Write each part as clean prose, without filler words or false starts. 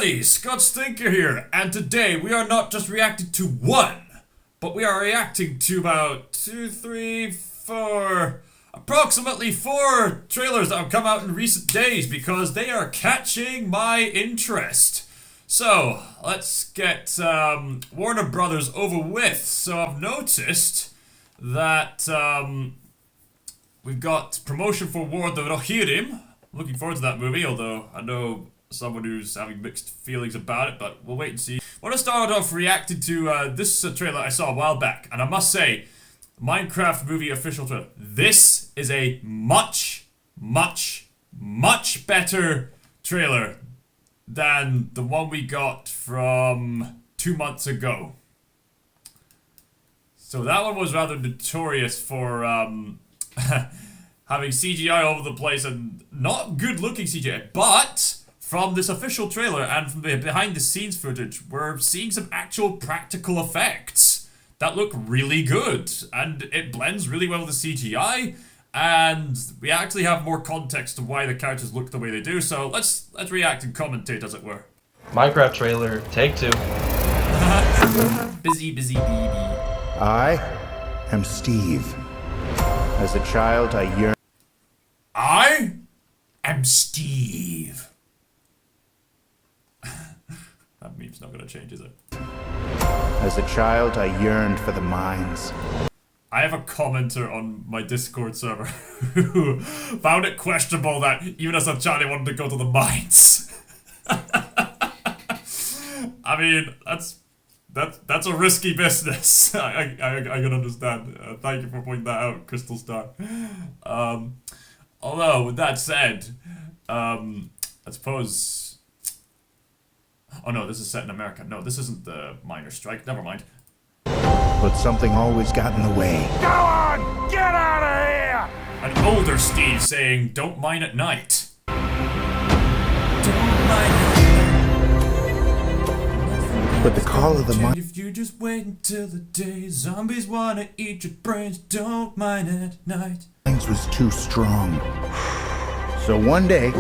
everybody, Scott Stinker here, and today we are not just reacting to one, but we are reacting to about approximately four trailers that have come out in recent days because they are catching my interest. So, let's get Warner Brothers over with. So I've noticed that we've got promotion for War of the Rohirrim. Looking forward to that movie, although I know someone who's having mixed feelings about it, but we'll wait and see. I want to start off reacting to this trailer I saw a while back, and I must say, Minecraft movie official trailer. This is a much better trailer than the one we got from 2 months ago. So that one was rather notorious for having CGI all over the place and not good looking CGI, but from this official trailer and from the behind the scenes footage, we're seeing some actual practical effects that look really good, and it blends really well with the CGI, and we actually have more context to why the characters look the way they do, so let's react and commentate, as it were. Minecraft trailer, take two. Busy baby. I am Steve. As a child, I am Steve. That meme's not gonna change, is it? As a child, I yearned for the mines. I have a commenter on my Discord server who found it questionable that even as a child he wanted to go to the mines. I mean, that's a risky business. I can understand. Thank you for pointing that out, Crystal Star. Although, with that said, I suppose... Oh no, this is set in America. No, this isn't the miners' strike. Never mind. But something always got in the way. Go on! Get out of here! An older Steve saying, "Don't mine at night." Don't mine at night. But the call of the mine... If you just wait until the day zombies wanna eat your brains, don't mine at night. Mines was too strong. So one day,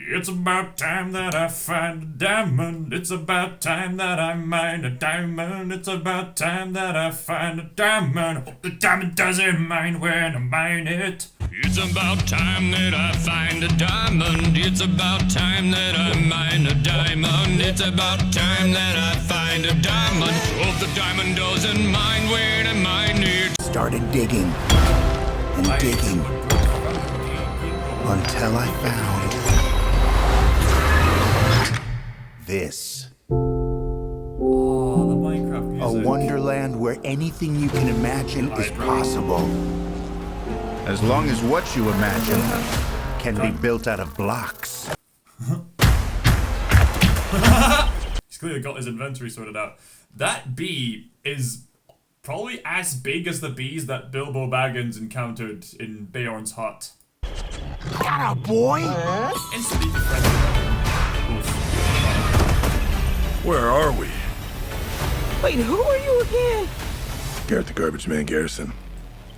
It's about time that I find a diamond. It's about time that I mine a diamond. It's about time that I find a diamond. Hope the diamond doesn't mind when I mine it. It's about time that I find a diamond. It's about time that I mine a diamond. It's about time that I find a diamond. Hope the diamond doesn't mind when I mine it. started digging and digging until I found this. Oh, the Minecraft music. A wonderland where anything you can imagine is possible. As long as what you imagine can be built out of blocks. He's clearly got his inventory sorted out. That bee is probably as big as the bees that Bilbo Baggins encountered in Beorn's hut. Got a boy? Instantly befriended. Where are we? Wait, who are you again? Garrett the Garbage Man Garrison.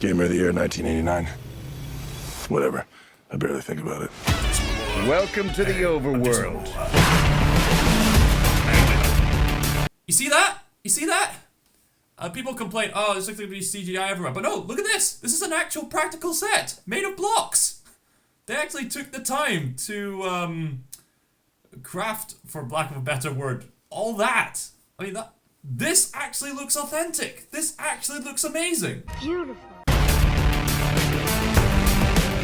Gamer of the Year 1989. Whatever. I barely think about it. Welcome to the overworld. You see that? You see that? People complain, oh, there's going to be CGI everywhere. But no, look at this. This is an actual practical set made of blocks. They actually took the time to craft, for lack of a better word, all that. I mean, this actually looks authentic. This actually looks amazing. Beautiful.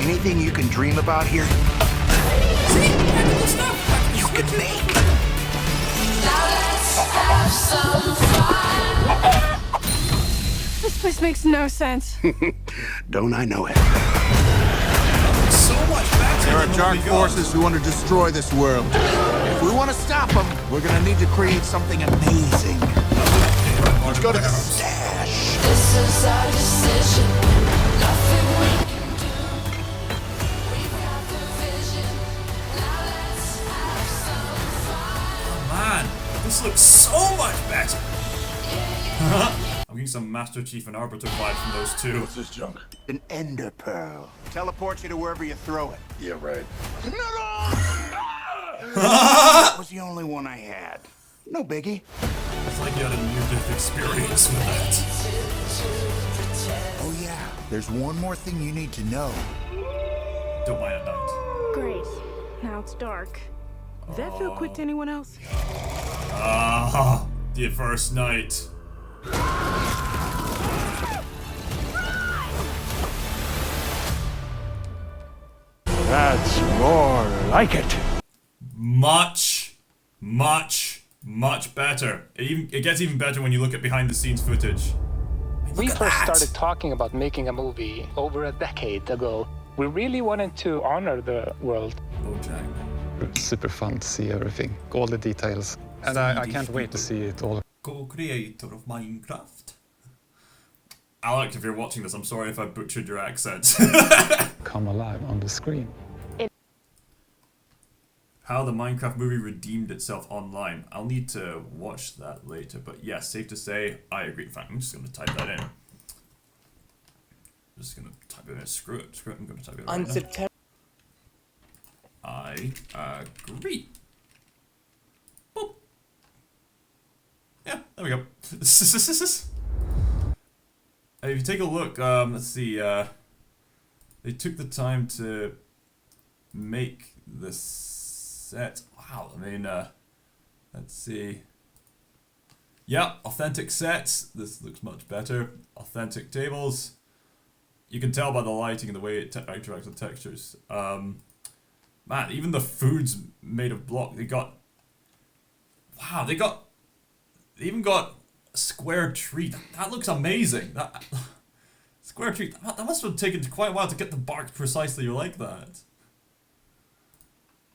Anything you can dream about here, See? Practical stuff. you can make. Now let's have some fun. This place makes no sense. Don't I know it? So much better. There are than dark what we got. forces who want to destroy this world. If we want to stop them, we're gonna need to create something amazing. Let's go to the stash. This is our decision. Nothing we can do. We've got the vision. Now let's have some fun. Man, this looks so much better. I'm getting some Master Chief and Arbiter vibes from those two. What's this junk? An ender pearl. Teleports you to wherever you throw it. Yeah, right. That was the only one I had. No biggie. It's like you had a near-death experience with that. Oh yeah, there's one more thing you need to know. Don't mind at night. Great. Now it's dark. Does that feel quick to anyone else? Ah, the first night. That's more like it. Much better. It gets even better when you look at behind-the-scenes footage. We first started talking about making a movie over a decade ago. We really wanted to honor the world. Bojack. Super fun to see everything, all the details. And I can't wait to see it all. Co-creator of Minecraft. Alec, if you're watching this, I'm sorry if I butchered your accent. Come alive on the screen. How the Minecraft movie redeemed itself online. I'll need to watch that later, but yes, safe to say, I agree. In fact, I'm just going to type that in. Just going to type it in. Screw it, I'm going to type it right now. I agree. Boop. Yeah, there we go. And if you take a look, let's see, they took the time to make this set. Wow, I mean, let's see. Yeah, authentic sets. This looks much better. Authentic tables. You can tell by the lighting and the way it interacts with textures. Man, even the food's made of block. They got... Wow, they even got a square tree. That looks amazing. That square tree. That must have taken quite a while to get the bark precisely like that.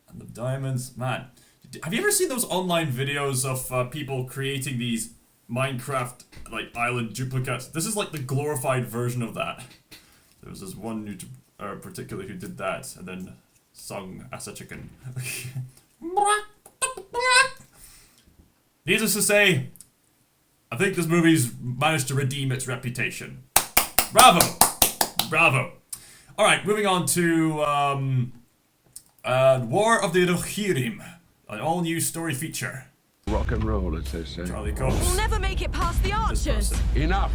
And the diamonds. Man, have you ever seen those online videos of people creating these Minecraft like island duplicates? This is like the glorified version of that. There was this one YouTuber particularly who did that and then sung as a chicken. Needless to say, I think this movie's managed to redeem its reputation. Bravo! Bravo! Alright, moving on to War of the Rohirrim, an all-new story feature. Rock and roll, as they say. Charlie Cox. We'll never make it past the archers. Enough!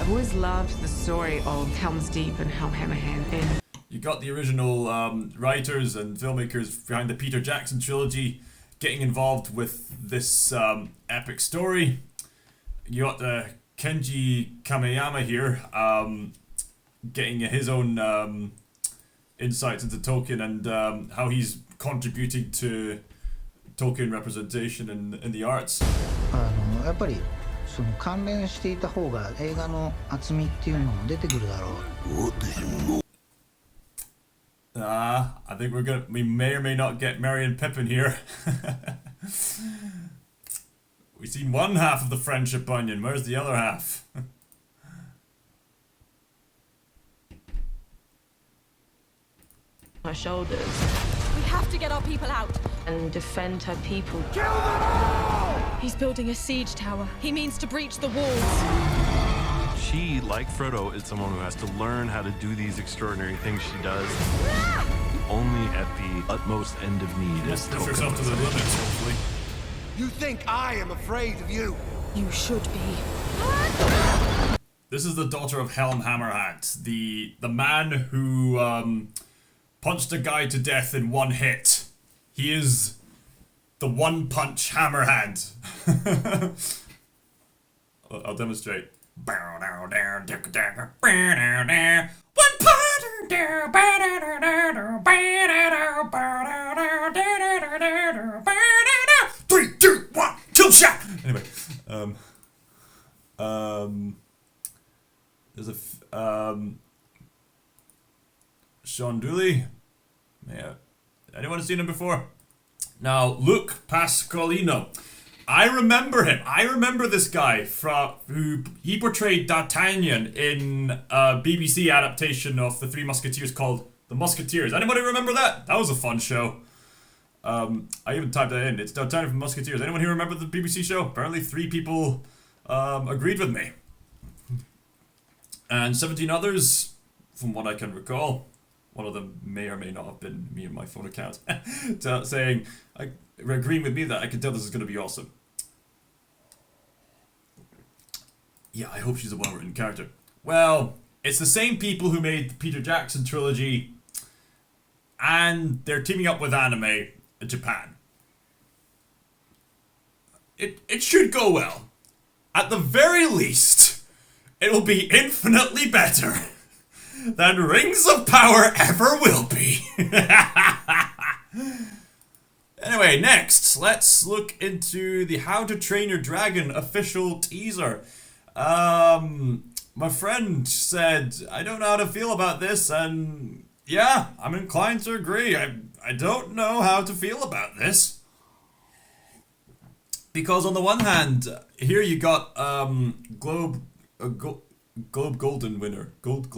I've always loved the story of Helm's Deep and Helm Hammerhand. You got the original writers and filmmakers behind the Peter Jackson trilogy getting involved with this epic story. You got Kenji Kameyama here getting his own insights into Tolkien and how he's contributing to Tolkien representation in the arts. やっぱりその関連していた方が映画の厚みっていうのも出てくるだろう。I think we may or may not get Merry and Pippin here. We've seen one half of the friendship onion. Where's the other half? Her shoulders. We have to get our people out. And defend her people. Kill them all! He's building a siege tower. He means to breach the walls. She, like Frodo, is someone who has to learn how to do these extraordinary things she does. Only at the utmost end of need is push yourself to the limits, hopefully. You think I am afraid of you? You should be. This is the daughter of Helm Hammerhand, the man who punched a guy to death in one hit. He is the one-punch Hammerhand. I'll demonstrate. One Three, two, one, kill shot. Anyway, there's a Sean Dooley. Yeah, anyone seen him before? Now, Luke Pasqualino. I remember him. I remember this guy who he portrayed D'Artagnan in a BBC adaptation of The Three Musketeers called The Musketeers. Anybody remember that? That was a fun show. I even typed that in. It's D'Artagnan from Musketeers. Anyone here remember the BBC show? Apparently 3 people agreed with me. And 17 others, from what I can recall. one of them may or may not have been me and my phone account, saying, agreeing with me that I can tell this is going to be awesome. Yeah, I hope she's a well-written character. Well, it's the same people who made the Peter Jackson trilogy, and they're teaming up with anime Japan. It should go well. At the very least, it'll be infinitely better than Rings of Power ever will be. Anyway, next, let's look into the How to Train Your Dragon official teaser. My friend said, I don't know how to feel about this, and yeah, I'm inclined to agree. I don't know how to feel about this. Because on the one hand, here you got Globe Golden winner. Golden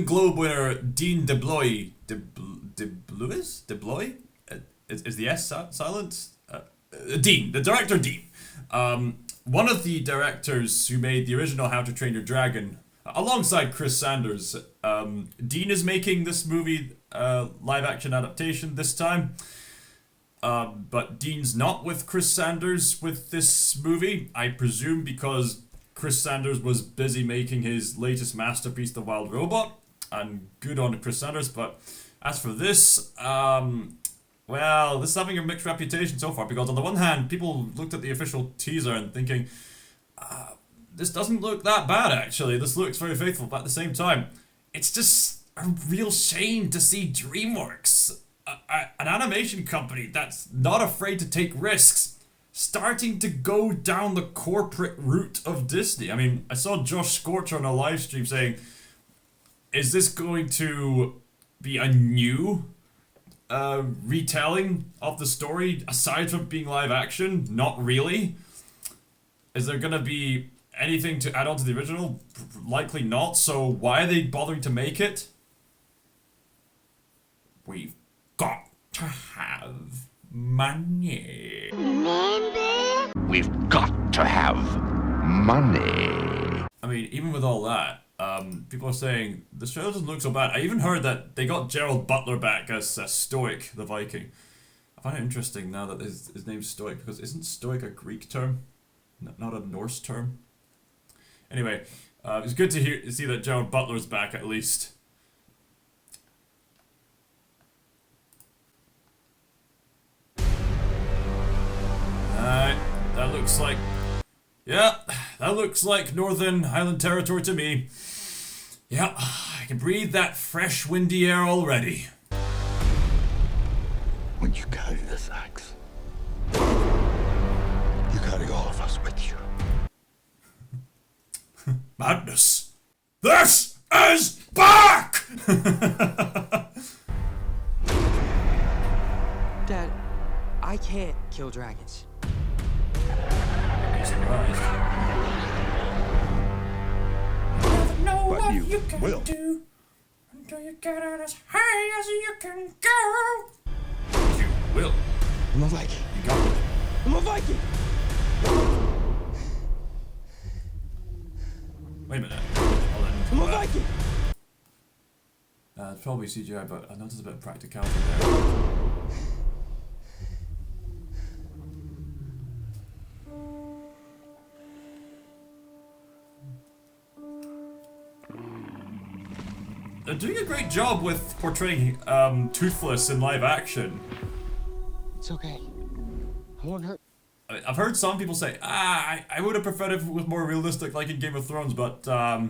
Globe winner Dean DeBlois. DeBlois? Is the S silent? Dean, the director Dean. One of the directors who made the original How to Train Your Dragon, alongside Chris Sanders. Dean is making this movie live action adaptation this time. But Dean's not with Chris Sanders with this movie, I presume because Chris Sanders was busy making his latest masterpiece, The Wild Robot, and good on Chris Sanders, but as for this, well, this is having a mixed reputation so far, because on the one hand, people looked at the official teaser and thinking, this doesn't look that bad actually, this looks very faithful, but at the same time, it's just a real shame to see DreamWorks, an animation company that's not afraid to take risks, starting to go down the corporate route of Disney. I mean, I saw Josh Scorcher on a live stream saying, is this going to be a new retelling of the story aside from being live action? Not really. Is there going to be anything to add on to the original? Likely not, so why are they bothering to make it? We've got to have money. We've got to have money. I mean, even with all that, people are saying the trailer doesn't look so bad. I even heard that they got Gerald Butler back as Stoic, the Viking. I find it interesting now that his name's Stoic, because isn't Stoic a Greek term? Not a Norse term? Anyway, it's good to see that Gerald Butler's back at least. That looks like... Yeah, that looks like Northern Highland Territory to me. Yeah, I can breathe that fresh, windy air already. When you carry this axe, you carry all of us with you. Madness. This is back! Dad, I can't kill dragons. Be surprised. But you will. Do until you get it as high as you can go. You will. I'm a Viking. You got it. I'm a Viking. Wait a minute. Hold on. I'm a Viking. It's probably CGI, but I noticed a bit of practicality there. They're doing a great job with portraying Toothless in live action. It's okay. I won't hurt. I've heard some people say, I would have preferred if it was more realistic like in Game of Thrones, but I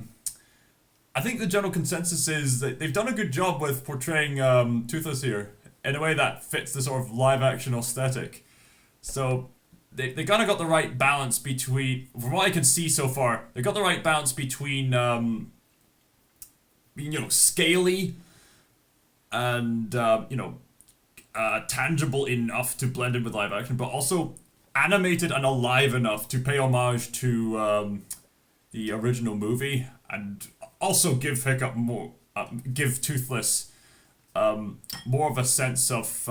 think the general consensus is that they've done a good job with portraying Toothless here in a way that fits the sort of live action aesthetic. So they kind of got the right balance between, from what I can see so far, they got the right balance between scaly and tangible enough to blend in with live action, but also animated and alive enough to pay homage to the original movie, and also give give Toothless more of a sense of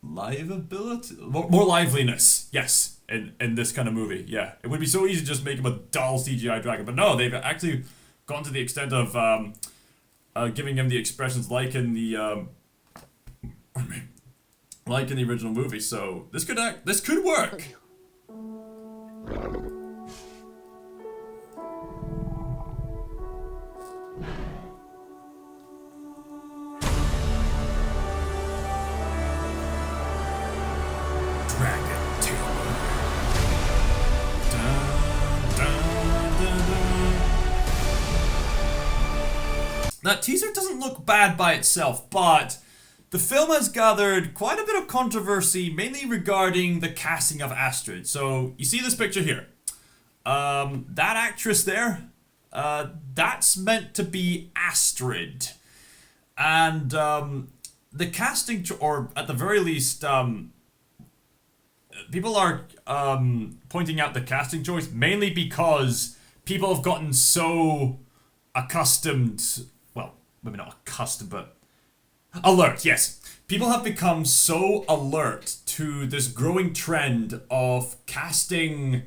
liveability, more liveliness, yes, in this kind of movie. Yeah, it would be so easy to just make him a dull CGI dragon, but no, they've actually gone to the extent of giving him the expressions like in the original movie. So this could work. That teaser doesn't look bad by itself, but the film has gathered quite a bit of controversy, mainly regarding the casting of Astrid. So, you see this picture here. That actress there, that's meant to be Astrid. And the casting, or at the very least, people are pointing out the casting choice mainly because people have gotten so accustomed, well, maybe not accustomed, but alert, yes. People have become so alert to this growing trend of casting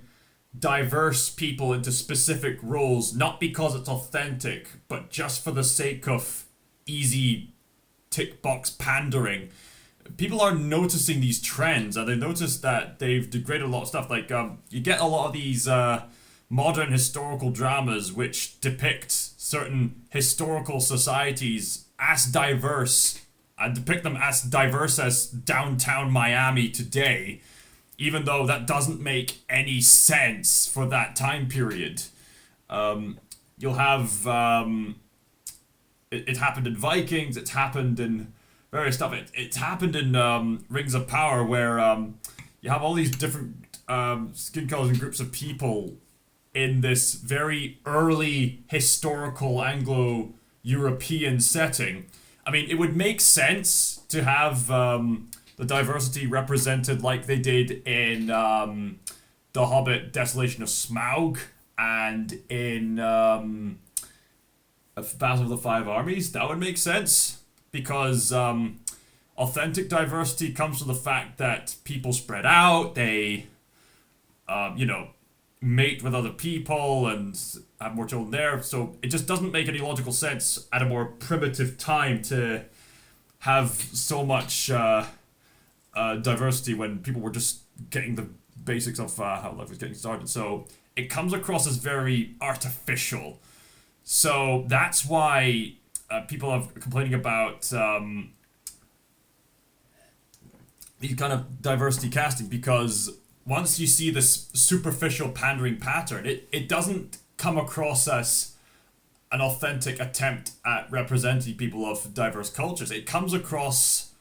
diverse people into specific roles, not because it's authentic, but just for the sake of easy tick box pandering. People are noticing these trends, and they notice that they've degraded a lot of stuff. Like, you get a lot of these modern historical dramas which depict certain historical societies as diverse, and depict them as diverse as downtown Miami today, even though that doesn't make any sense for that time period. You'll have... It happened in Vikings, it's happened in various stuff. It's happened in Rings of Power, where you have all these different skin colors and groups of people in this very early historical Anglo-European setting. I mean, it would make sense to have the diversity represented like they did in The Hobbit, Desolation of Smaug, and in Battle of the Five Armies. That would make sense, because authentic diversity comes from the fact that people spread out, they, mate with other people and have more children there. So it just doesn't make any logical sense at a more primitive time to have so much diversity when people were just getting the basics of how life was getting started. So it comes across as very artificial. So that's why people are complaining about these kind of diversity casting, because once you see this superficial pandering pattern, it doesn't come across as an authentic attempt at representing people of diverse cultures. It comes across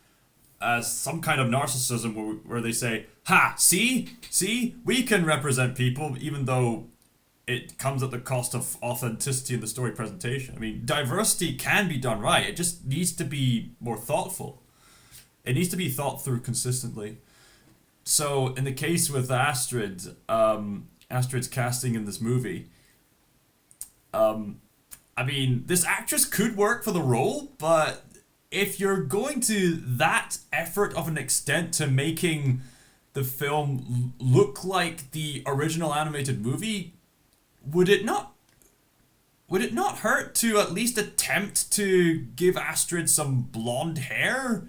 as some kind of narcissism where they say, ha, see, we can represent people, even though it comes at the cost of authenticity in the story presentation. I mean, diversity can be done right. It just needs to be more thoughtful. It needs to be thought through consistently. So, in the case with Astrid, Astrid's casting in this movie, I mean, this actress could work for the role, but if you're going to that effort of an extent to making the film look like the original animated movie, would it not hurt to at least attempt to give Astrid some blonde hair?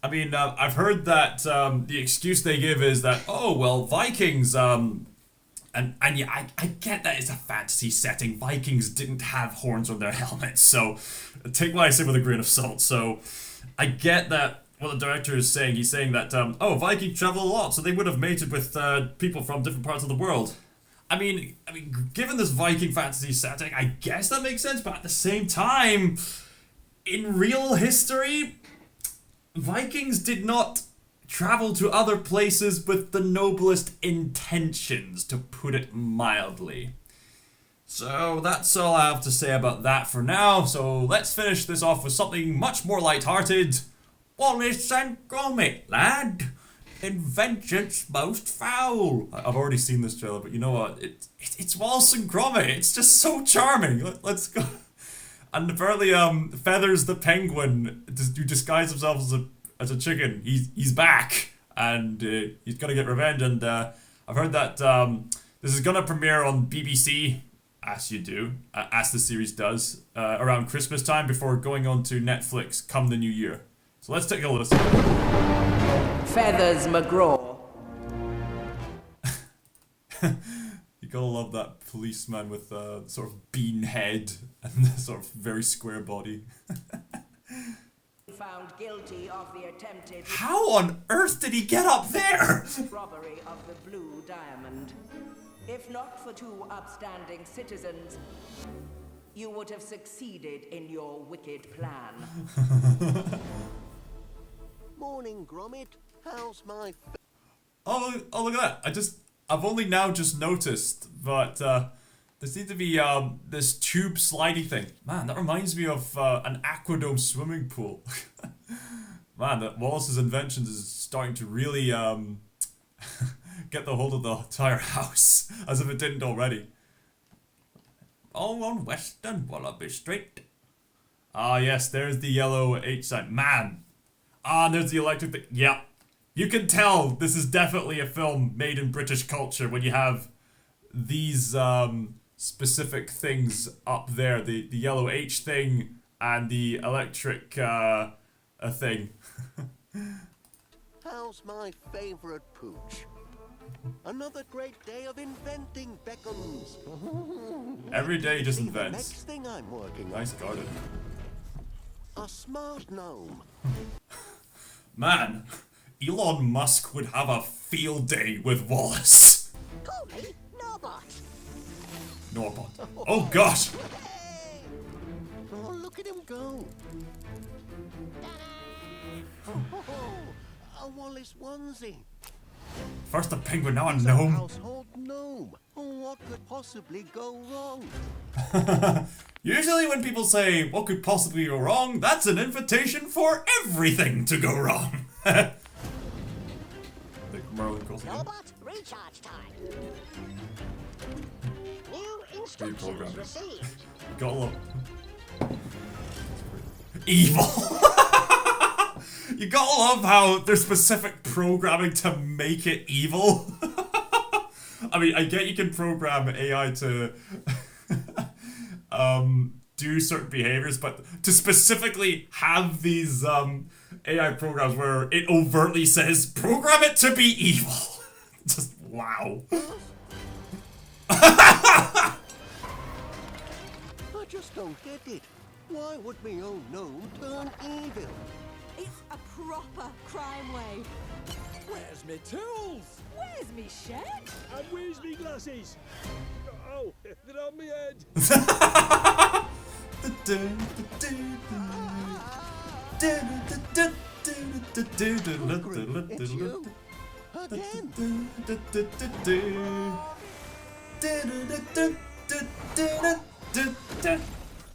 I mean, I've heard that the excuse they give is that, oh, well, Vikings, and yeah, I get that it's a fantasy setting. Vikings didn't have horns on their helmets, so take what I say with a grain of salt. So I get that what the director is saying. He's saying that, oh, Vikings travel a lot, so they would have mated with people from different parts of the world. I mean, given this Viking fantasy setting, I guess that makes sense, but at the same time, in real history, Vikings did not travel to other places with the noblest intentions, to put it mildly. So that's all I have to say about that for now. So let's finish this off with something much more light-hearted. Wallace and Gromit, lad. In vengeance most foul. I've already seen this trailer, but you know what? It's Wallace and Gromit. It's just so charming. Let's go. And apparently, Feathers the penguin, who disguised himself as a chicken, he's back, and he's gonna get revenge. And I've heard that this is gonna premiere on BBC, as you do, as the series does, around Christmas time before going on to Netflix come the new year. So let's take a listen. Feathers McGraw. You gotta love that policeman with a sort of bean head and a sort of very square body. Found guilty of the attempted How on earth did he get up there? robbery of the Blue Diamond. If not for two upstanding citizens, you would have succeeded in your wicked plan. Morning, Gromit. How's my Oh, look at that. I've only now just noticed, but there seems to be this tube slidey thing. Man, that reminds me of an aquadome swimming pool. Man, that Wallace's inventions is starting to really get the hold of the entire house, as if it didn't already. All on Western Wallaby Street. Ah, yes, there's the yellow H sign. Man. Ah, and there's the electric thing. Yeah. You can tell this is definitely a film made in British culture when you have these specific things up there. The yellow H thing and the electric thing. How's my favorite pooch? Another great day of inventing beckons. Every day he just See invents. The next thing I'm working Nice on. garden. A smart gnome. Man, Elon Musk would have a field day with Wallace. Call me Norbot. Norbot. Oh gosh! Oh, look at him go. A Wallace onesie. First a penguin, now a It's gnome. household gnome. What could possibly go wrong? Usually when people say, what could possibly go wrong, that's an invitation for everything to go wrong. I think Merlin calls it. Norbot, recharge time. New instructions received. Gotta love evil. You gotta love how there's specific programming to make it evil. I mean, I get you can program AI to do certain behaviors, but to specifically have these AI programs where it overtly says, program it to be evil. Just, wow. I just don't get it. Why would me own gnome turn evil? It's a proper crime wave. Where's me tools? Where's me shirt? And where's me glasses? Oh, they're on me head. It's you. Again.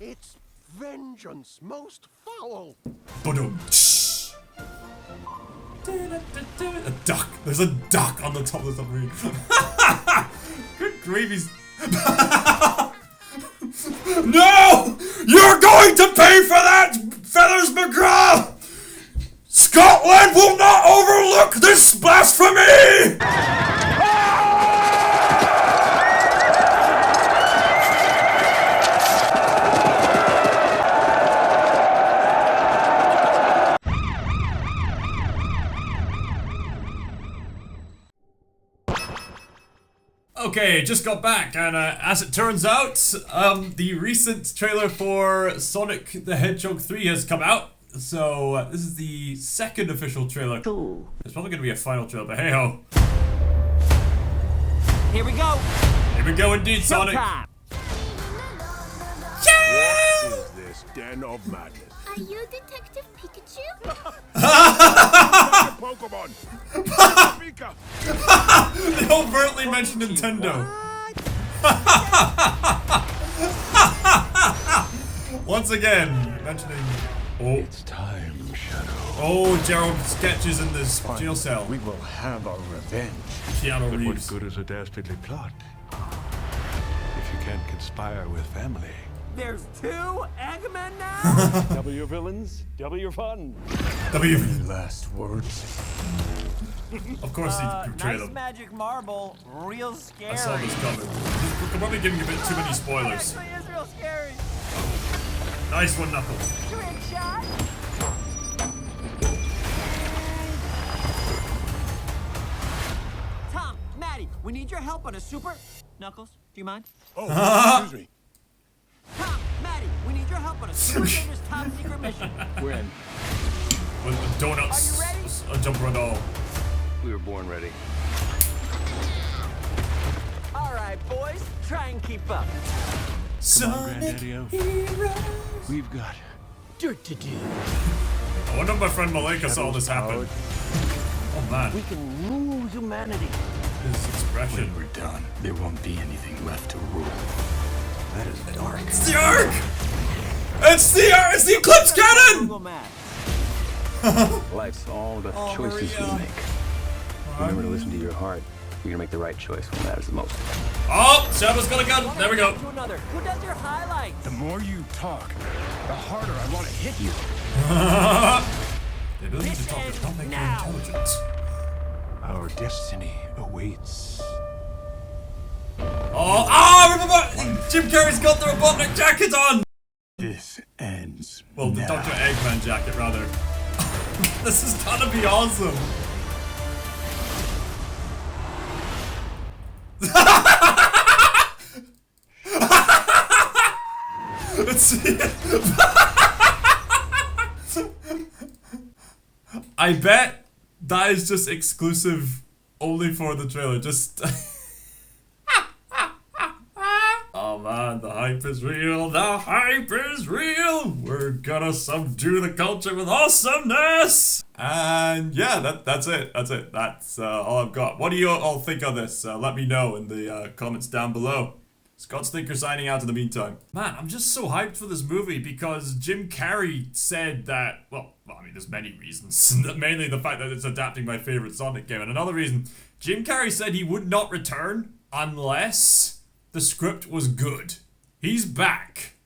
It's vengeance most foul. A duck. There's a duck on the top of the submarine. Good gravy. No! You're going to pay for that, Feathers McGraw! Scotland will not overlook this blasphemy! Okay, just got back, and as it turns out, the recent trailer for Sonic the Hedgehog 3 has come out. So, this is the second official trailer. Ooh. There's probably going to be a final trailer, but hey ho. Here we go. Here we go indeed, Sonic. What is this den of madness? Are you Detective Pikachu? Pokemon! Pika! They overtly mentioned Nintendo. Once again, mentioning... Oh. It's time, Shadow. Oh, Gerald sketches in this jail cell. We will have our revenge. Keanu But what Reeves. good is a dastardly plot if you can't conspire with family? There's 2 Eggmen now? Double your villains, double your fun. W. Any last words? Of course he portrayed Nice them. magic marble, real scary. I saw this coming. We're probably giving a bit too many spoilers. Actually is real scary. Nice one, Knuckles. Trick shot. Tom, Maddie, we need your help on a super... Knuckles, do you mind? Oh, excuse me. Tom, Maddie, we need your help on a super dangerous top secret mission. When? With donuts. Are you ready? A jumper and all. We were born ready. All right, boys, try and keep up. Come on, Granddaddy-O. We've got Dirt to do. I wonder if my friend Malika saw this happen. Oh man. We can rule humanity. His expression. When we're done, there won't be anything left to rule. That is dark. It's the Ark! It's the Ark! It's the Eclipse Cannon! Life's all about the Oh, choices Maria. we make. Remember to listen to your heart. You're gonna make the right choice when it matters the most. Oh, Shaba's got a gun. There we go. To another. Who does your highlights? The more you talk, the harder I want to hit you. The ability to talk does not make you intelligent. Our destiny awaits. Oh, remember! Jim Carrey's got the Robotnik jacket on! This ends. Well, the now. Dr. Eggman jacket, rather. This is gonna be awesome. Let's see. I bet that is just exclusive only for the trailer. Just. Oh man, the hype is real. The hype is real. We're gonna subdue the culture with awesomeness. And yeah, that's it. That's it. That's all I've got. What do you all think of this? Let me know in the comments down below. Scott Stinker signing out in the meantime. Man, I'm just so hyped for this movie because Jim Carrey said that, well, I mean, there's many reasons. Mainly the fact that it's adapting my favorite Sonic game. And another reason, Jim Carrey said he would not return unless the script was good. He's back.